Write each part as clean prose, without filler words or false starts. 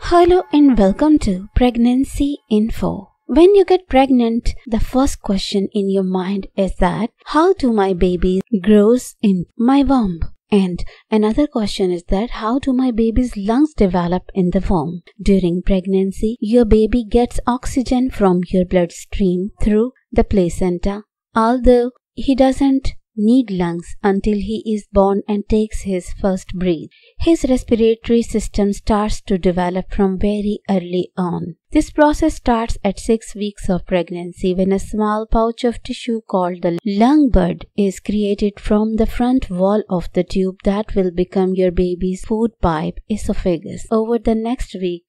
Hello and welcome to Pregnancy Info. When you get pregnant, the first question in your mind is that how do my baby grows in my womb? And another question is that how do my baby's lungs develop in the womb? During pregnancy, your baby gets oxygen from your bloodstream through the placenta, although he doesn't need lungs until he is born and takes his first breath. His respiratory system starts to develop from very early on. This process starts at 6 weeks of pregnancy when a small pouch of tissue called the lung bud is created from the front wall of the tube that will become your baby's food pipe, esophagus. Over the next week,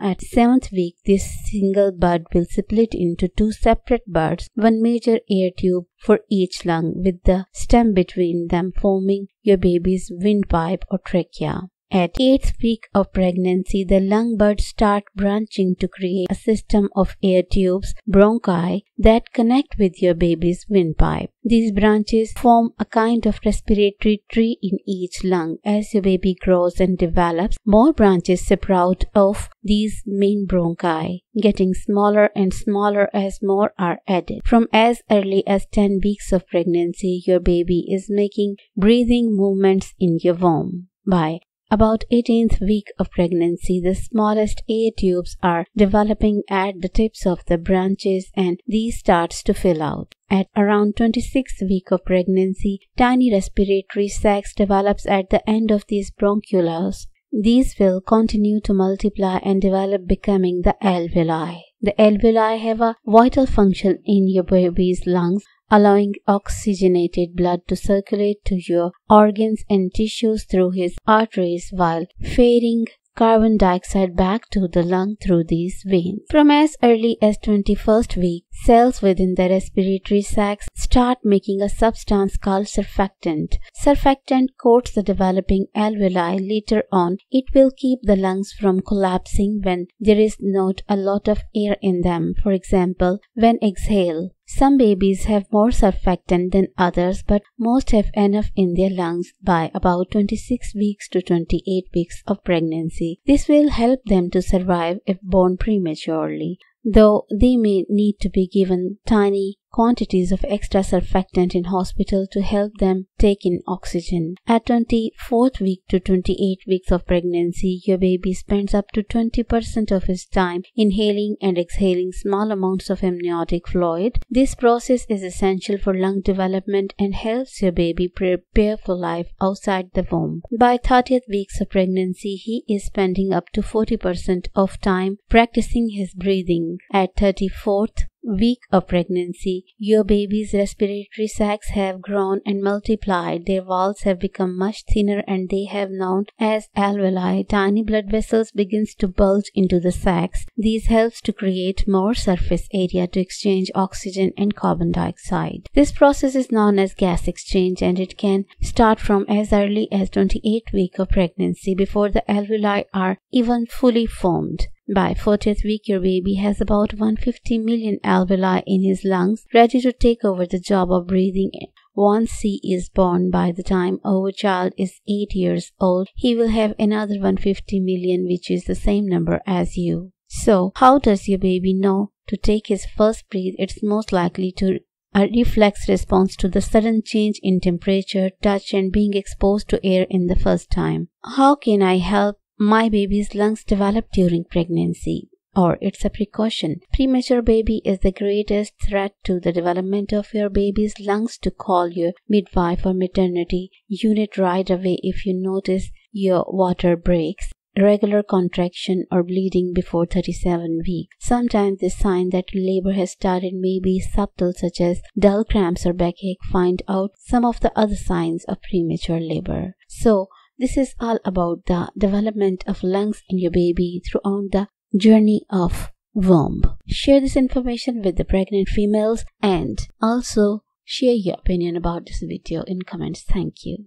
at 7th week, this single bud will split into 2 separate buds, one major air tube for each lung with the stem between them forming your baby's windpipe or trachea. At 8th week of pregnancy, the lung buds start branching to create a system of air tubes, bronchi, that connect with your baby's windpipe. These branches form a kind of respiratory tree in each lung. As your baby grows and develops, more branches sprout off these main bronchi, getting smaller and smaller as more are added. From as early as 10 weeks of pregnancy, your baby is making breathing movements in your womb. By about 18th week of pregnancy, the smallest air tubes are developing at the tips of the branches and these starts to fill out. At around 26th week of pregnancy, tiny respiratory sacs develops at the end of these bronchioles. These will continue to multiply and develop, becoming the alveoli. The alveoli have a vital function in your baby's lungs, allowing oxygenated blood to circulate to your organs and tissues through his arteries while ferrying carbon dioxide back to the lung through these veins. From as early as 21st week, cells within the respiratory sacs start making a substance called surfactant. Surfactant coats the developing alveoli. Later on, it will keep the lungs from collapsing when there is not a lot of air in them. For example, when exhale. Some babies have more surfactant than others, but most have enough in their lungs by about 26 weeks to 28 weeks of pregnancy. This will help them to survive if born prematurely, though they may need to be given tiny quantities of extra surfactant in hospital to help them take in oxygen. At 24th week to 28 weeks of pregnancy, your baby spends up to 20% of his time inhaling and exhaling small amounts of amniotic fluid. This process is essential for lung development and helps your baby prepare for life outside the womb. By 30th weeks of pregnancy, he is spending up to 40% of time practicing his breathing. At 34th week of pregnancy, your baby's respiratory sacs have grown and multiplied. Their walls have become much thinner and they have known as alveoli. Tiny blood vessels begins to bulge into the sacs. This helps to create more surface area to exchange oxygen and carbon dioxide. This process is known as gas exchange and it can start from as early as 28th week of pregnancy before the alveoli are even fully formed. By 40th week, your baby has about 150 million alveoli in his lungs, ready to take over the job of breathing. Once he is born, by the time our child is 8 years old, he will have another 150 million, which is the same number as you. So, how does your baby know to take his first breath? It's most likely to a reflex response to the sudden change in temperature, touch, and being exposed to air in the first time. How can I help my baby's lungs develop during pregnancy? Or it's a precaution. Premature baby is the greatest threat to the development of your baby's lungs. To call your midwife or maternity unit right away if you notice your water breaks, regular contraction or bleeding before 37 weeks. Sometimes the sign that labor has started may be subtle, such as dull cramps or backache. Find out some of the other signs of premature labor. So, this is all about the development of lungs in your baby throughout the journey of womb. Share this information with the pregnant females and also share your opinion about this video in comments. Thank you.